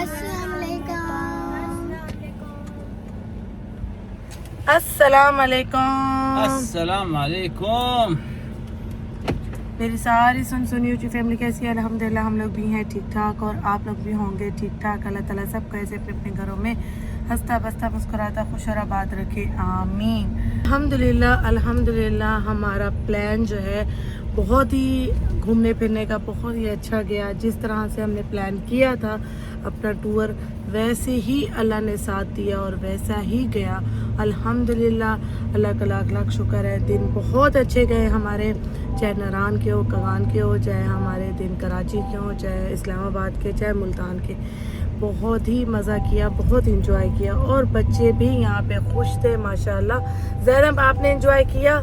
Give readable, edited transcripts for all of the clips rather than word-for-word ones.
अस्सलाम वालेकुम। अस्सलाम वालेकुम। मेरी सारी सुनी यूट्यूब फैमिली कैसी है? अल्हम्दुलिल्लाह हम लोग भी हैं ठीक ठाक और आप लोग भी होंगे ठीक ठाक। अल्लाह ताला सब कैसे अपने अपने घरों में हंसता बसता मुस्कुराता खुश और आबाद रखे, आमीन। अल्हम्दुलिल्लाह हमारा प्लान जो है बहुत ही घूमने फिरने का बहुत ही अच्छा गया। जिस तरह से हमने प्लान किया था अपना टूर, वैसे ही अल्लाह ने साथ दिया और वैसा ही गया। अल्हम्दुलिल्लाह, अल्लाह का लाख लाख शुक्र है। दिन बहुत अच्छे गए हमारे, चाहे नारान के हो, कगान के हो, चाहे हमारे दिन कराची के हो, चाहे इस्लामाबाद के, चाहे मुल्तान के। बहुत ही मज़ा किया, बहुत इंजॉय किया और बच्चे भी यहाँ पे खुश थे माशाल्लाह। ज़ैनब आपने इंजॉय किया?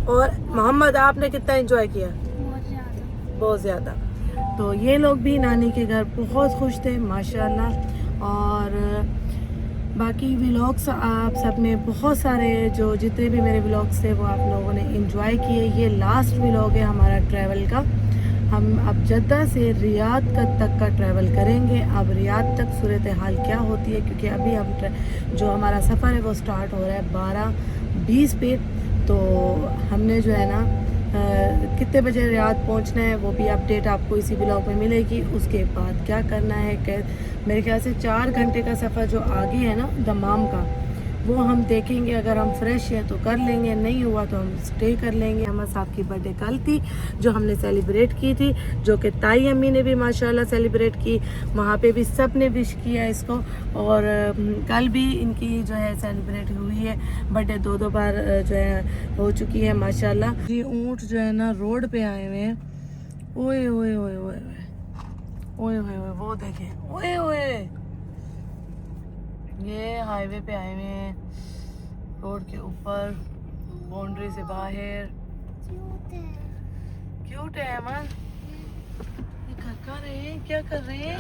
और मोहम्मद आपने कितना एंजॉय किया? बहुत ज़्यादा। तो ये लोग भी नानी के घर बहुत खुश थे माशाल्लाह। और बाकी व्लॉग्स आप सब ने बहुत सारे, जो जितने भी मेरे व्लॉग्स थे वो आप लोगों ने एंजॉय किए। ये लास्ट व्लॉग है हमारा ट्रैवल का। हम अब जद्दा से रियाद तक का ट्रैवल करेंगे। अब रियाद तक सूरत हाल क्या होती है, क्योंकि अभी हम जो हमारा सफ़र है वो स्टार्ट हो रहा है 12:20 पे। तो हमने जो है ना कितने बजे रियाद पहुंचना है वो भी अपडेट आपको इसी ब्लॉग में मिलेगी। उसके बाद क्या करना है, मेरे ख्याल से 4 घंटे का सफ़र जो आगे है ना दमाम का, वो हम देखेंगे। अगर हम फ्रेश हैं तो कर लेंगे, नहीं हुआ तो हम स्टे कर लेंगे। अहमद साहब की बर्थडे कल थी जो हमने सेलिब्रेट की थी, जो कि ताई अम्मी ने भी माशाल्लाह सेलिब्रेट की। वहाँ पे भी सब ने विश किया इसको। और कल भी इनकी जो है सेलिब्रेट हुई है बर्थडे, 2 बार जो है हो चुकी है माशाल्लाह। ये ऊँट जो है ना रोड पे आए हुए हैं। ओए ओए ओए ओए ओए ओए ओए, वो देखें, ओए ओए, ये हाईवे पे आए हुए हैं, रोड के ऊपर, बाउंड्री से बाहर। क्यूट है अमन। ये कर रहे हैं, क्या कर रहे हैं?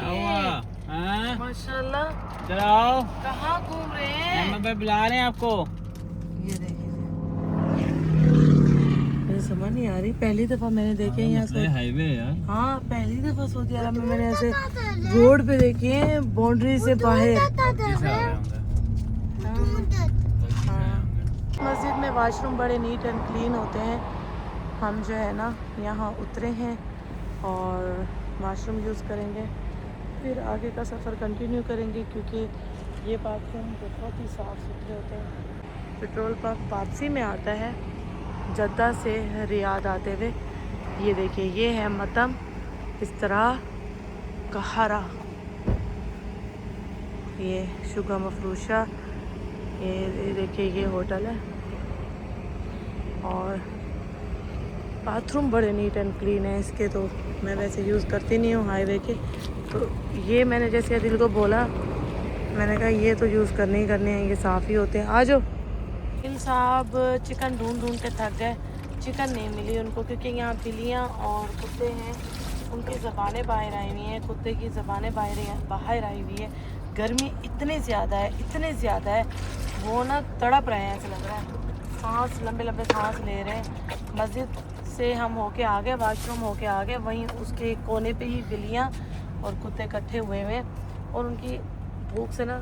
माशाल्लाह। चलाओ, कहाँ घूम रहे हैं? मम्मा पे बुला रहे हैं आपको। ये देखिए, मुझे समझ नहीं आ रही, पहली दफा मैंने देखे यहाँ से हाईवे यार। हाँ, पहली दफा सऊदी अरब में मैंने ऐसे रोड पे देखे हैं बाउंड्री से बाहर। मस्जिद में वाशरूम बड़े नीट एंड क्लीन होते हैं। हम जो है ना यहाँ उतरे हैं और वाशरूम यूज़ करेंगे, फिर आगे का सफ़र कंटिन्यू करेंगे, क्योंकि ये बाथरूम बहुत ही साफ़ सुथरे होते हैं। पेट्रोल पंप वापसी में आता है जद्दा से रियाद आते हुए। ये देखिए, ये है मतम इस तरह कहरा, ये शुगा मफरूशा, ये देखिए ये होटल है। और बाथरूम बड़े नीट एंड क्लीन है इसके, तो मैं वैसे यूज़ करती नहीं हूँ हाईवे के। तो ये मैंने जैसे दिल को बोला, मैंने कहा ये तो यूज़ करने ही करने हैं, ये साफ़ ही होते हैं। आ जाओ। इन साहब चिकन ढूंढ ढूंढ के थक गए, चिकन नहीं मिली उनको, क्योंकि यहाँ बिल्लियाँ और कुत्ते हैं, उनकी ज़बानें बाहर आई हुई हैं, कुत्ते की ज़बानें बाहर आई हुई है। गर्मी इतनी ज़्यादा है, वो ना तड़प रहे हैं, ऐसा लग रहा है, सांस लंबे लंबे सांस ले रहे हैं। मस्जिद से हम होके आ गए, वाशरूम होके आ गए, वहीं उसके कोने पे ही बिल्लियाँ और कुत्ते इकट्ठे हुए हैं और उनकी भूख से ना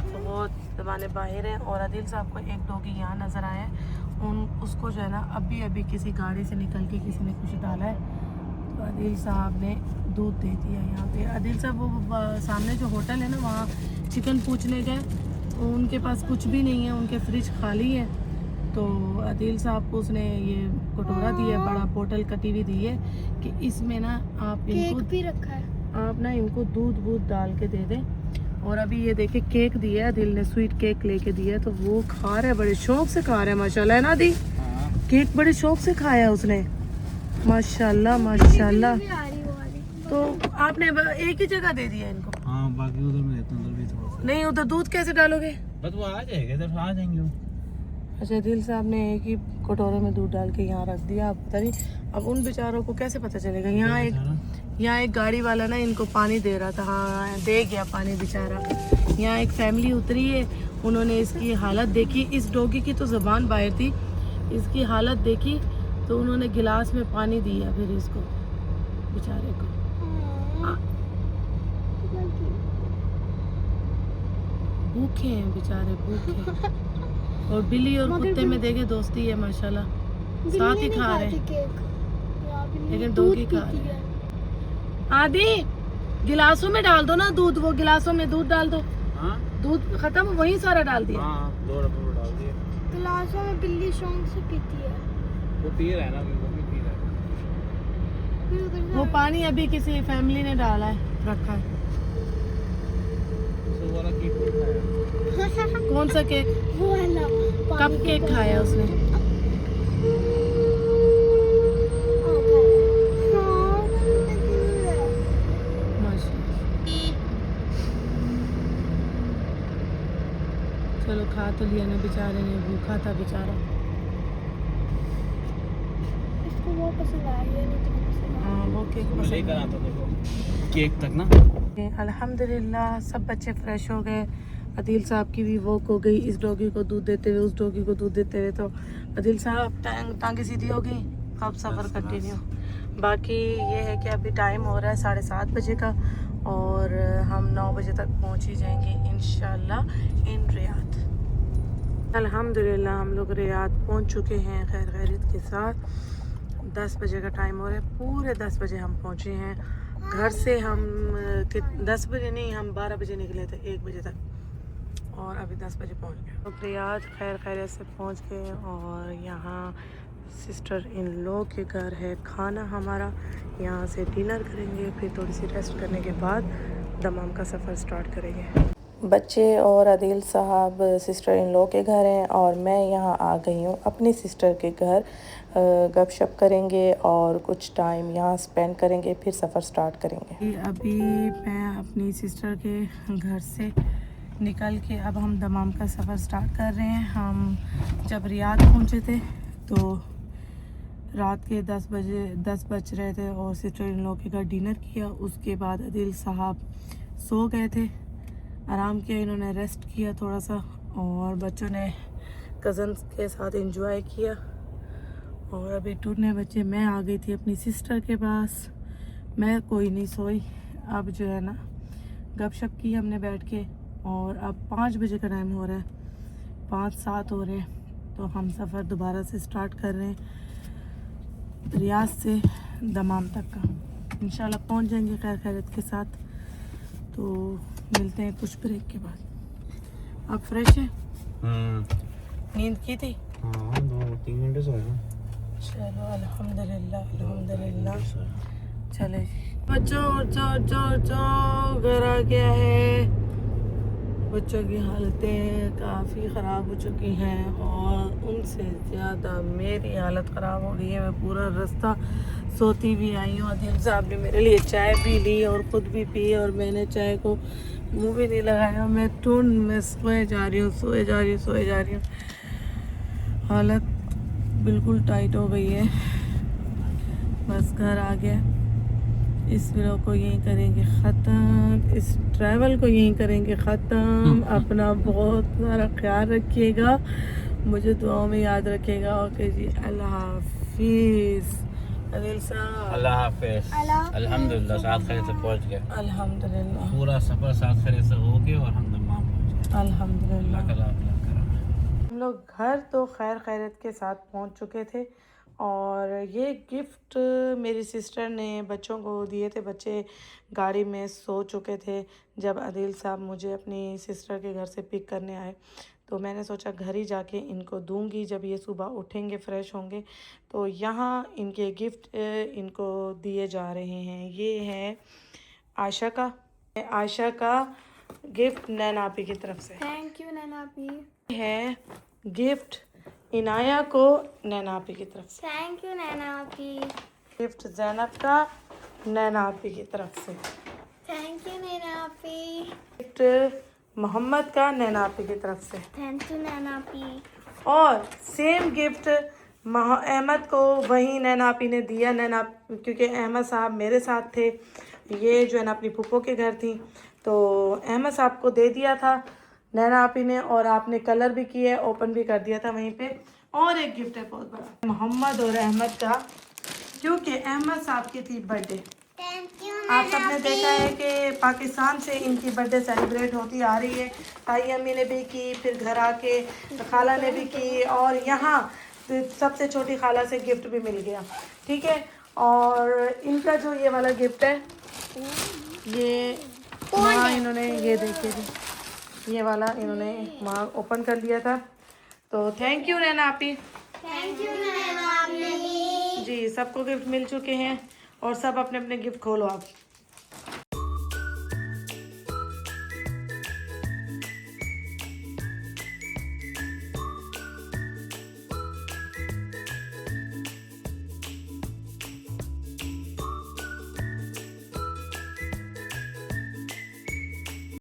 बहुत ज़बानें बाहर हैं। और आदिल साहब को एक डॉगी यहाँ नज़र आया है, उसको जो है ना अभी किसी गाड़ी से निकल के किसी ने कुछ डाला है, तो आदिल साहब ने दूध दे दिया यहाँ पे। आदिल साहब वो सामने जो होटल है ना, वहाँ चिकन पूछने गए, तो उनके पास कुछ भी नहीं है, उनके फ्रिज खाली है। तो आदिल साहब को उसने ये कटोरा दिया, बड़ा बोतल कटी हुई दी है कि इसमें ना आप इनको केक भी रखा है, आप ना इनको दूध डाल के दे दें। और अभी ये देखे केक दिया है, दिल ने स्वीट केक लेके दिया है, तो वो खा रहा है, बड़े शौक से खा रहा है माशाल्लाह, है ना दी? केक बड़े शौक से खाया उसने माशाल्लाह माशाल्लाह। तो आपने एक ही जगह दे दिया इनको? हाँ, बाकी उधर में देता हूँ, उधर भी थोड़ा। नहीं, उधर दूध कैसे डालोगे? बस वो आ जाएगा, जब आ जाएंगे वो। अच्छा, दिल साहब ने एक ही कटोरे में दूध डाल के यहाँ रख दिया। अब पता नहीं अब उन बेचारों को कैसे पता चलेगा। यहाँ एक गाड़ी वाला ना इनको पानी दे रहा था, हाँ दे गया पानी बेचारा। यहाँ एक फैमिली उतरी है, उन्होंने इसकी हालत देखी, इस डॉगी की तो ज़बान बाहर थी, इसकी हालत देखी तो उन्होंने गिलास में पानी दिया फिर इसको बेचारे को। भूखे हैं बेचारे, भूखे। और बिल्ली और कुत्ते में देखे दोस्ती है माशाल्लाह, साथ ही खा रहे हैं, लेकिन डॉगी खा रहे हैं। आदि गिलासों में डाल दो ना दूध, वो गिलासों में दूध डाल दो। हाँ दूध खत्म, वही सारा डाल दिया। हाँ 2 डब्बे डाल दिए। गिलासों में बिल्ली शौक से पीती है। वो पी रहा है ना, वो भी पी रहा है। फिर उधर से वो पानी अभी किसी फैमिली ने डाला है, रखा है। तो वाला केक खाया। कौन सा केक? वो वाला कप केक खाया उसने। माशाल्लाह। चलो खा तो लिया ना बेचारे ने, भूखा था बेचारा। इसको वो पसंद आया, ये नहीं तो पसंद आया। हाँ वो केक मैं पसंद लेकर है। आता देखो केक तक ना। अल्हम्दुलिल्लाह सब बच्चे फ्रेश हो गए। अदील साहब की भी वॉक हो गई, इस डॉगी को दूध देते हुए, उस डॉगी को दूध देते हुए। तो अदील साहब टांगे सीधी हो गई, अब सफ़र बस, कंटिन्यू। बाकी ये है कि अभी टाइम हो रहा है 7:30 बजे का, और हम 9 बजे तक पहुंच ही जाएंगे इंशाल्लाह इन रियाद। अल्हम्दुलिल्लाह हम लोग रियाद पहुंच चुके हैं खैर खैरियत के साथ। 10 बजे का टाइम हो रहा है, पूरे 10 बजे हम पहुंचे हैं घर से। हम 10 बजे नहीं, हम 12 बजे निकले थे, 1 बजे तक, और अभी 10 बजे पहुंच गए। तो रियाद खैर खैरियत से पहुंच गए, और यहाँ सिस्टर इन लॉ के घर है खाना हमारा। यहाँ से डिनर करेंगे, फिर थोड़ी सी रेस्ट करने के बाद दमाम का सफ़र स्टार्ट करेंगे। बच्चे और अदील साहब सिस्टर इन लॉ के घर हैं, और मैं यहाँ आ गई हूँ अपनी सिस्टर के घर। गपशप करेंगे और कुछ टाइम यहाँ स्पेंड करेंगे, फिर सफ़र स्टार्ट करेंगे। अभी मैं अपनी सिस्टर के घर से निकल के अब हम दमाम का सफ़र स्टार्ट कर रहे हैं। हम जब रियाद पहुँचे थे तो रात के 10 बज रहे थे, और सिस्टर इन लॉ के घर डिनर किया। उसके बाद अदील साहब सो गए थे, आराम किया, इन्होंने रेस्ट किया थोड़ा सा, और बच्चों ने कज़न्स के साथ एंजॉय किया। और अभी टूटने बच्चे, मैं आ गई थी अपनी सिस्टर के पास। मैं कोई नहीं सोई, अब जो है ना गपशप की हमने बैठ के, और अब 5 बजे का टाइम हो रहा है, 5-7 हो रहे हैं। तो हम सफ़र दोबारा से स्टार्ट कर रहे हैं रियाद से दमाम तक का। इंशाल्लाह पहुंच जाएंगे खैर खैरियत के साथ। तो मिलते हैं कुछ ब्रेक के बाद। आप फ्रेश हैं? नींद की थी? हाँ 2-3 घंटे सोए ना। चलो अल्हम्दुलिल्लाह अल्हम्दुलिल्लाह। चले बच्चों घर आ गया है। बच्चों की हालतें काफ़ी ख़राब हो चुकी हैं, और उनसे ज़्यादा मेरी हालत ख़राब हो गई है। मैं पूरा रास्ता सोती भी आई हूँ। अदील साहब ने मेरे लिए चाय पी ली और ख़ुद भी पी, और मैंने चाय को मुँह भी नहीं लगाया। मैं सोए जा रही हूँ। हालत बिल्कुल टाइट हो गई है। बस घर आ गया। इस व्लॉग को यहीं करेंगे ख़त्म, इस ट्रैवल को यहीं करेंगे ख़त्म। अपना बहुत सारा ख्याल रखिएगा, मुझे दुआओं में याद रखिएगा। ओके जी, अल्लाह हाफिज़। अदील साहब अल्लाह हाफिज़। अल्हम्दुलिल्लाह साथ खैरियत से पहुंच गए। अल्हम्दुलिल्लाह पूरा सफ़र साथ खैरियत से हो गया, और हम दमाम पहुंच गए। अल्हम्दुलिल्लाह। अल्लाह करम। हम लोग घर तो खैर खैरियत के साथ पहुंच चुके थे, और ये गिफ्ट मेरी सिस्टर ने बच्चों को दिए थे। बच्चे गाड़ी में सो चुके थे जब अदील साहब मुझे अपनी सिस्टर के घर से पिक करने आए। तो मैंने सोचा घर ही जाके इनको दूंगी, जब ये सुबह उठेंगे फ्रेश होंगे। तो यहाँ इनके गिफ्ट इनको दिए जा रहे हैं। ये है आयशा का गिफ्ट नैना आपी की तरफ से। थैंक यू नैना पी। है गिफ्ट इनाया को नैना आपी की तरफ से। थैंक यू नैना पी। गिफ्ट ज़ैनब का नैना आपी की तरफ से। थैंक यू नैना पी। गिफ्ट मोहम्मद का नैना आपी की तरफ से। थैंक यू नैना पी। और सेम गिफ्ट अहमद को वही नैना आपी ने दिया। क्योंकि अहमद साहब मेरे साथ थे, ये जो है ना अपनी फूफो के घर थी, तो अहमद साहब को दे दिया था नैना आपी ने, और आपने कलर भी किया, ओपन भी कर दिया था वहीं पे। और एक गिफ्ट है बहुत बड़ा मोहम्मद और अहमद का, क्योंकि अहमद साहब की थी बर्थडे। थैंक यू आप सबने देखा है कि पाकिस्तान से इनकी बर्थडे सेलिब्रेट होती आ रही है। ताई अम्मी ने भी की, फिर घर आके खाला ने भी की, और यहाँ सबसे छोटी खाला से गिफ्ट भी मिल गया। ठीक है, और इनका जो ये वाला गिफ्ट है, ये वहाँ इन्होंने ये देखे थे, ये वाला इन्होंने वहाँ ओपन कर लिया था। तो थैंक यू नैना आपी। थैंक यू नैना आपने। जी, सबको गिफ्ट मिल चुके हैं और सब अपने अपने गिफ्ट खोलो आप।